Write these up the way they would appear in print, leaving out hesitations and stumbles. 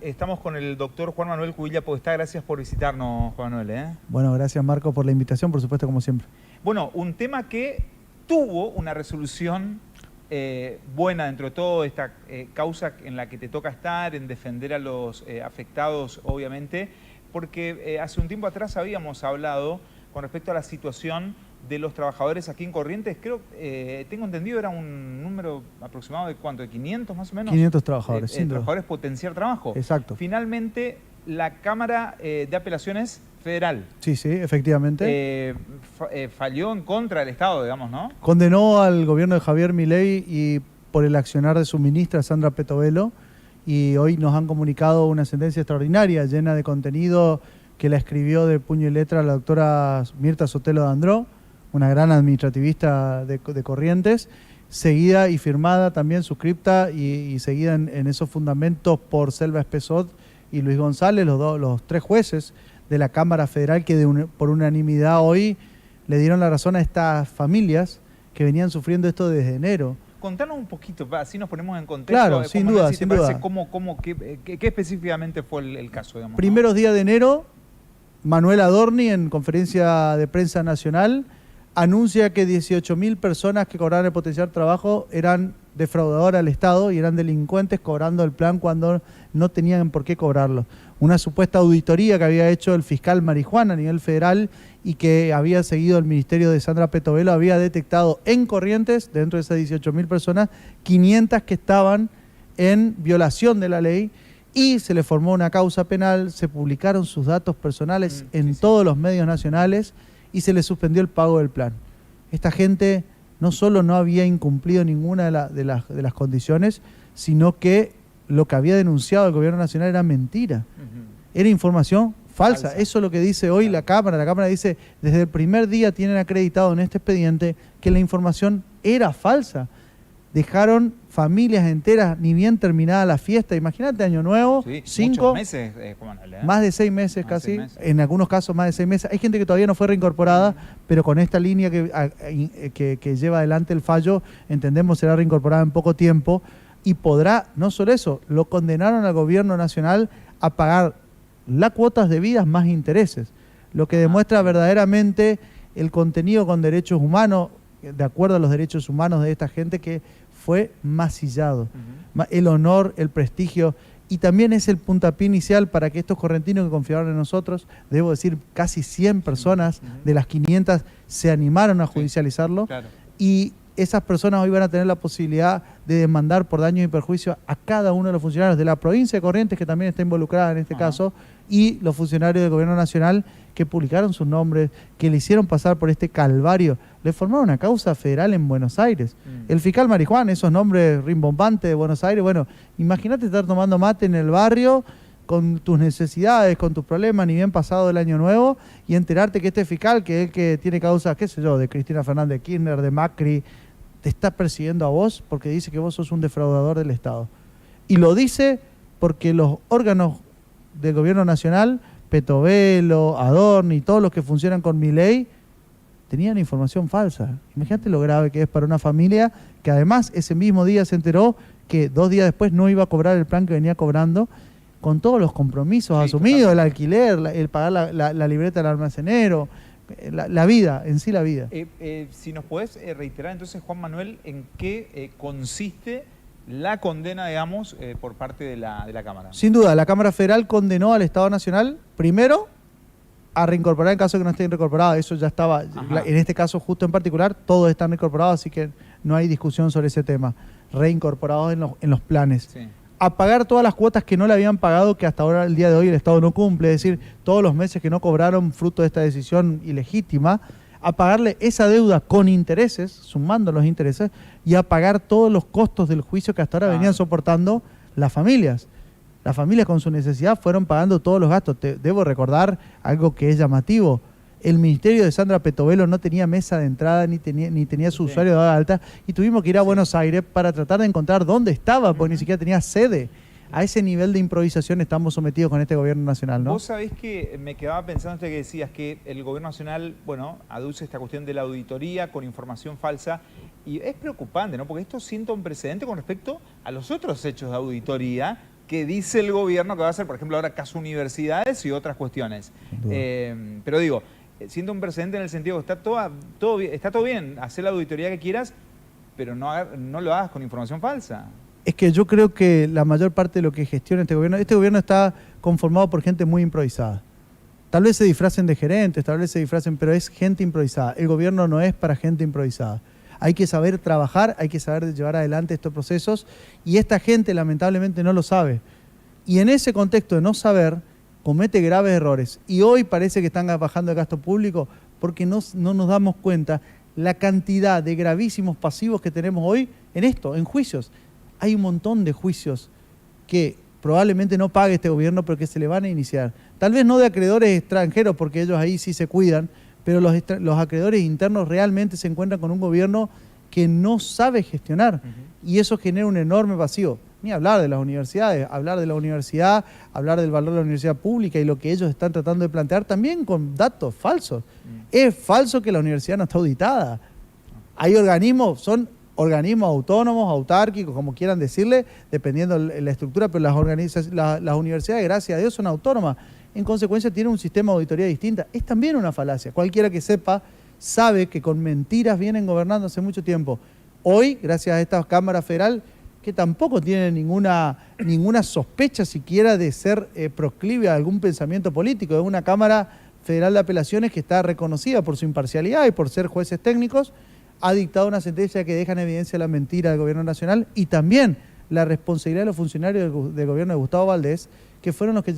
Estamos con el doctor Juan Manuel Cubilla Podestá. Gracias por visitarnos, Juan Manuel. Bueno, gracias Marco por la invitación, por supuesto, como siempre. Bueno, un tema que tuvo una resolución buena dentro de todo, esta causa en la que te toca estar, en defender a los afectados, obviamente, porque hace un tiempo atrás habíamos hablado con respecto a la situación de los trabajadores aquí en Corrientes. Creo, tengo entendido, era un número aproximado de ¿cuánto? ¿De 500 más o menos? 500 trabajadores, sin duda. Trabajadores potenciar trabajo. Exacto. Finalmente, la Cámara de Apelaciones Federal. Sí, sí, efectivamente. Falló en contra del Estado, digamos, ¿no? Condenó al gobierno de Javier Milei y por el accionar de su ministra Sandra Petovelo, y hoy nos han comunicado una sentencia extraordinaria, llena de contenido, que la escribió de puño y letra la doctora Mirta Sotelo D'Andró, una gran administrativista de Corrientes, seguida y firmada también, suscripta y seguida en esos fundamentos por Selva Espesot y Luis González, los tres jueces de la Cámara Federal, que por unanimidad hoy le dieron la razón a estas familias que venían sufriendo esto desde enero. Contanos un poquito, así nos ponemos en contexto. Claro, sin duda, sin duda. ¿Qué específicamente fue el caso, digamos? Primeros días de enero, Manuel Adorni, en conferencia de prensa nacional, anuncia que 18.000 personas que cobraban el potencial trabajo eran defraudadoras al Estado y eran delincuentes cobrando el plan cuando no tenían por qué cobrarlo. Una supuesta auditoría que había hecho el fiscal Marijuana a nivel federal y que había seguido el ministerio de Sandra Petovelo había detectado en Corrientes, dentro de esas 18.000 personas, 500 que estaban en violación de la ley, y se le formó una causa penal, se publicaron sus datos personales en todos los medios nacionales y se le suspendió el pago del plan. Esta gente no solo no había incumplido ninguna de las condiciones, sino que lo que había denunciado el gobierno nacional era mentira. Era información falsa. Eso es lo que dice hoy la Cámara. La Cámara dice, desde el primer día tienen acreditado en este expediente que la información era falsa. Dejaron familias enteras, ni bien terminada la fiesta. Imagínate, Año Nuevo, muchos meses, más de 6 meses casi, en algunos casos más de 6 meses. Hay gente que todavía no fue reincorporada, pero con esta línea que lleva adelante el fallo, entendemos será reincorporada en poco tiempo, y podrá, no solo eso, lo condenaron al gobierno nacional a pagar las cuotas debidas más intereses, lo que demuestra verdaderamente el contenido con derechos humanos, de acuerdo a los derechos humanos de esta gente que fue masillado. El honor, el prestigio, y también es el puntapié inicial para que estos correntinos que confiaron en nosotros, debo decir, casi 100 personas de las 500 se animaron a judicializarlo, y esas personas hoy van a tener la posibilidad de demandar por daños y perjuicios a cada uno de los funcionarios de la provincia de Corrientes, que también está involucrada en este caso, y los funcionarios del gobierno nacional que publicaron sus nombres, que le hicieron pasar por este calvario. Le formaron una causa federal en Buenos Aires. El fiscal Marijuana, esos nombres rimbombantes de Buenos Aires, bueno, imagínate estar tomando mate en el barrio con tus necesidades, con tus problemas, ni bien pasado el Año Nuevo, y enterarte que este fiscal, que es el que tiene causas, qué sé yo, de Cristina Fernández Kirchner, de Macri, te está persiguiendo a vos porque dice que vos sos un defraudador del Estado. Y lo dice porque los órganos del gobierno nacional, Petovelo, Adorni, todos los que funcionan con Milei, tenían información falsa. Imagínate lo grave que es para una familia que además ese mismo día se enteró que 2 días después no iba a cobrar el plan que venía cobrando, con todos los compromisos asumidos, el alquiler, el pagar la libreta del almacenero, la vida, en sí la vida. Si nos podés reiterar entonces, Juan Manuel, en qué consiste la condena, digamos, por parte de la Cámara. Sin duda, la Cámara Federal condenó al Estado Nacional, primero, a reincorporar en caso de que no estén reincorporados. Eso ya estaba, en este caso justo en particular, todos están reincorporados, así que no hay discusión sobre ese tema. Reincorporados en los planes. A pagar todas las cuotas que no le habían pagado, que hasta ahora, el día de hoy, el Estado no cumple, es decir, todos los meses que no cobraron fruto de esta decisión ilegítima, a pagarle esa deuda con intereses, sumando los intereses, y a pagar todos los costos del juicio que hasta ahora venían soportando las familias. Las familias con su necesidad fueron pagando todos los gastos. Debo recordar algo que es llamativo. El ministerio de Sandra Petovelo no tenía mesa de entrada ni tenía su usuario de alta, y tuvimos que ir a Buenos Aires para tratar de encontrar dónde estaba, porque ni siquiera tenía sede. A ese nivel de improvisación estamos sometidos con este gobierno nacional, ¿no? Vos sabés que me quedaba pensando que decías que el gobierno nacional, bueno, aduce esta cuestión de la auditoría con información falsa, y es preocupante, ¿no? Porque esto sienta un precedente con respecto a los otros hechos de auditoría que dice el gobierno que va a hacer, por ejemplo, ahora caso universidades y otras cuestiones. Pero digo, siento un precedente en el sentido que está todo bien, hacer la auditoría que quieras, pero no lo hagas con información falsa. Es que yo creo que la mayor parte de lo que gestiona este gobierno está conformado por gente muy improvisada. Tal vez se disfracen de gerentes, tal vez se disfracen, pero es gente improvisada. El gobierno no es para gente improvisada. Hay que saber trabajar, hay que saber llevar adelante estos procesos y esta gente lamentablemente no lo sabe. Y en ese contexto de no saber, comete graves errores. Y hoy parece que están bajando el gasto público porque no nos damos cuenta la cantidad de gravísimos pasivos que tenemos hoy en juicios. Hay un montón de juicios que probablemente no pague este gobierno, pero que se le van a iniciar. Tal vez no de acreedores extranjeros, porque ellos ahí sí se cuidan, pero los acreedores internos realmente se encuentran con un gobierno que no sabe gestionar. Y eso genera un enorme vacío. Ni hablar de las universidades, hablar de la universidad, hablar del valor de la universidad pública y lo que ellos están tratando de plantear también con datos falsos. Es falso que la universidad no está auditada. Hay organismos, son organismos autónomos, autárquicos, como quieran decirle, dependiendo de la estructura, pero las universidades, gracias a Dios, son autónomas. En consecuencia, tienen un sistema de auditoría distinta. Es también una falacia. Cualquiera que sepa sabe que con mentiras vienen gobernando hace mucho tiempo. Hoy, gracias a esta Cámara Federal, que tampoco tiene ninguna sospecha siquiera de ser proclive a algún pensamiento político, es una Cámara Federal de Apelaciones que está reconocida por su imparcialidad y por ser jueces técnicos, ha dictado una sentencia que deja en evidencia la mentira del gobierno nacional y también la responsabilidad de los funcionarios del gobierno de Gustavo Valdés, que fueron los que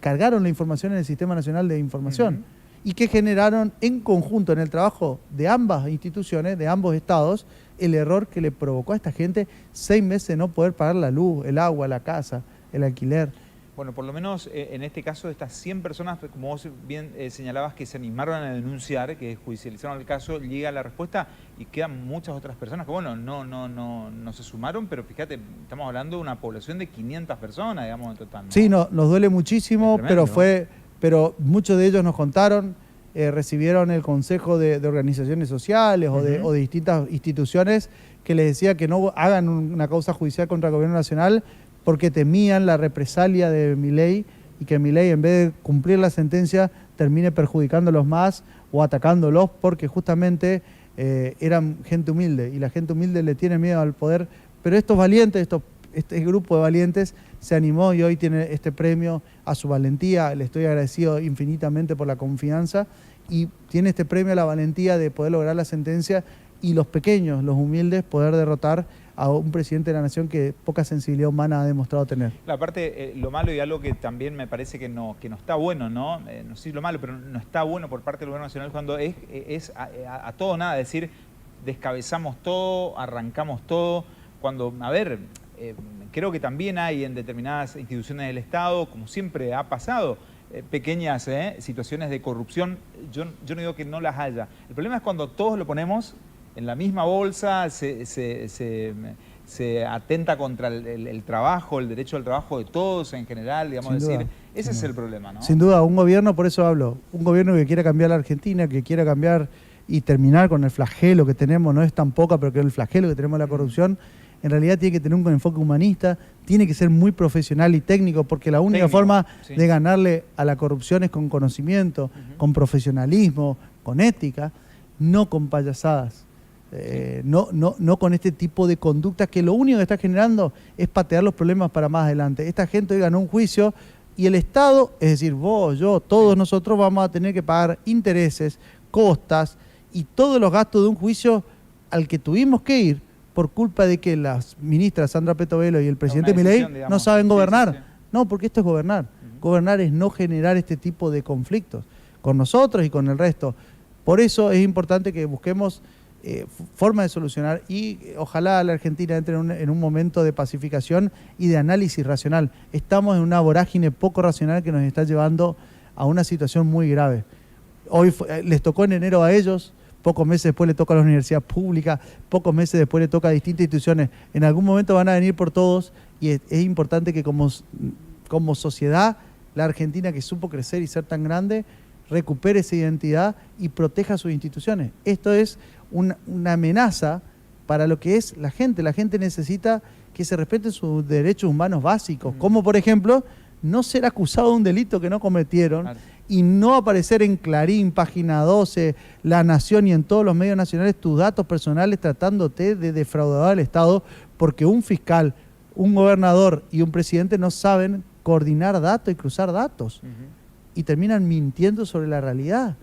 cargaron la información en el Sistema Nacional de Información y que generaron en conjunto en el trabajo de ambas instituciones, de ambos estados, el error que le provocó a esta gente 6 meses de no poder pagar la luz, el agua, la casa, el alquiler. Bueno, por lo menos en este caso de estas 100 personas, como vos bien señalabas, que se animaron a denunciar, que judicializaron el caso, llega la respuesta y quedan muchas otras personas que, bueno, no se sumaron, pero fíjate, estamos hablando de una población de 500 personas, digamos, en total, ¿no? Sí, nos duele muchísimo, pero muchos de ellos nos contaron, recibieron el consejo de organizaciones sociales o de distintas instituciones que les decía que no hagan una causa judicial contra el gobierno nacional porque temían la represalia de Milei y que Milei, en vez de cumplir la sentencia, termine perjudicándolos más o atacándolos porque justamente eran gente humilde y la gente humilde le tiene miedo al poder. Pero estos valientes, este grupo de valientes se animó y hoy tiene este premio a su valentía. Le estoy agradecido infinitamente por la confianza y tiene este premio a la valentía de poder lograr la sentencia y los pequeños, los humildes, poder derrotar a un presidente de la nación que poca sensibilidad humana ha demostrado tener. Aparte, lo malo y algo que también me parece que no está bueno, ¿no? No sé si lo malo, pero no está bueno por parte del gobierno nacional cuando es a todo nada, es decir, descabezamos todo, arrancamos todo, cuando, a ver, creo que también hay en determinadas instituciones del Estado, como siempre ha pasado, pequeñas situaciones de corrupción. Yo no digo que no las haya. El problema es cuando todos lo ponemos en la misma bolsa, se atenta contra el trabajo, el derecho al trabajo de todos en general, digamos, decir, ese es el problema, ¿no? Sin duda, un gobierno, por eso hablo, un gobierno que quiera cambiar la Argentina, que quiera cambiar y terminar con el flagelo que tenemos, no es tan poca, pero que el flagelo que tenemos la corrupción, en realidad tiene que tener un enfoque humanista, tiene que ser muy profesional y técnico, porque la única forma de ganarle a la corrupción es con conocimiento, con profesionalismo, con ética, no con payasadas. No con este tipo de conductas que lo único que está generando es patear los problemas para más adelante. Esta gente hoy ganó un juicio y el Estado, es decir, vos, yo, todos nosotros vamos a tener que pagar intereses, costas y todos los gastos de un juicio al que tuvimos que ir por culpa de que las ministras Sandra Petovelo y el presidente Milei no saben gobernar. No, porque esto es gobernar. Gobernar es no generar este tipo de conflictos con nosotros y con el resto. Por eso es importante que busquemos formas de solucionar y ojalá la Argentina entre en un momento de pacificación y de análisis racional. Estamos en una vorágine poco racional que nos está llevando a una situación muy grave. Hoy les tocó en enero a ellos, pocos meses después le toca a la universidad pública, pocos meses después le toca a distintas instituciones. En algún momento van a venir por todos y es importante que como sociedad, la Argentina que supo crecer y ser tan grande, recupere esa identidad y proteja sus instituciones. Esto es una amenaza para lo que es la gente. La gente necesita que se respeten sus derechos humanos básicos, como por ejemplo no ser acusado de un delito que no cometieron, claro, y no aparecer en Clarín, Página 12, La Nación y en todos los medios nacionales tus datos personales tratándote de defraudador al Estado, porque un fiscal, un gobernador y un presidente no saben coordinar datos y cruzar datos, y terminan mintiendo sobre la realidad.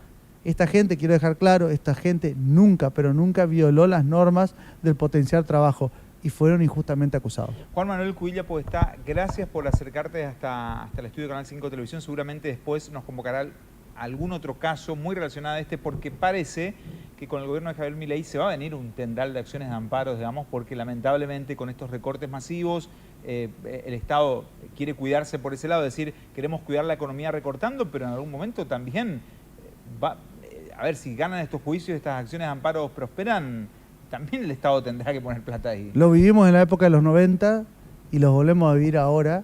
Esta gente, quiero dejar claro, esta gente nunca, pero nunca violó las normas del potenciar trabajo y fueron injustamente acusados. Juan Manuel Cubilla Podestá, gracias por acercarte hasta el estudio de Canal 5 Televisión. Seguramente después nos convocará algún otro caso muy relacionado a este, porque parece que con el gobierno de Javier Milei se va a venir un tendal de acciones de amparos, digamos, porque lamentablemente con estos recortes masivos el Estado quiere cuidarse por ese lado, es decir, queremos cuidar la economía recortando, pero en algún momento también a ver, si ganan estos juicios, estas acciones de amparos prosperan, también el Estado tendrá que poner plata ahí. Lo vivimos en la época de los 90 y los volvemos a vivir ahora.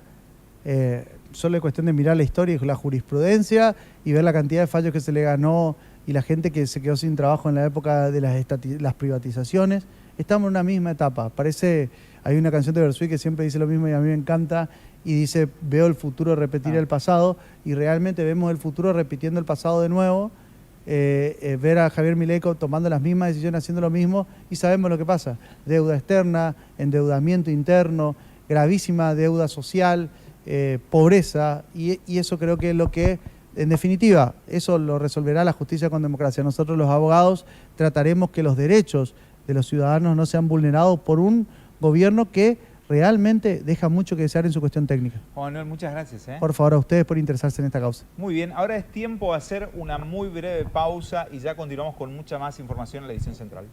Solo es cuestión de mirar la historia y la jurisprudencia y ver la cantidad de fallos que se le ganó y la gente que se quedó sin trabajo en la época de las privatizaciones. Estamos en una misma etapa. Hay una canción de Bersuit que siempre dice lo mismo y a mí me encanta, y dice: veo el futuro repetir el pasado, y realmente vemos el futuro repitiendo el pasado de nuevo. Ver a Javier Milei tomando las mismas decisiones, haciendo lo mismo, y sabemos lo que pasa: deuda externa, endeudamiento interno, gravísima deuda social, pobreza, y eso creo que es lo que, en definitiva, eso lo resolverá la justicia con democracia. Nosotros los abogados trataremos que los derechos de los ciudadanos no sean vulnerados por un gobierno que realmente deja mucho que desear en su cuestión técnica. Juan Manuel, muchas gracias. Por favor, a ustedes por interesarse en esta causa. Muy bien, ahora es tiempo de hacer una muy breve pausa y ya continuamos con mucha más información en la edición central.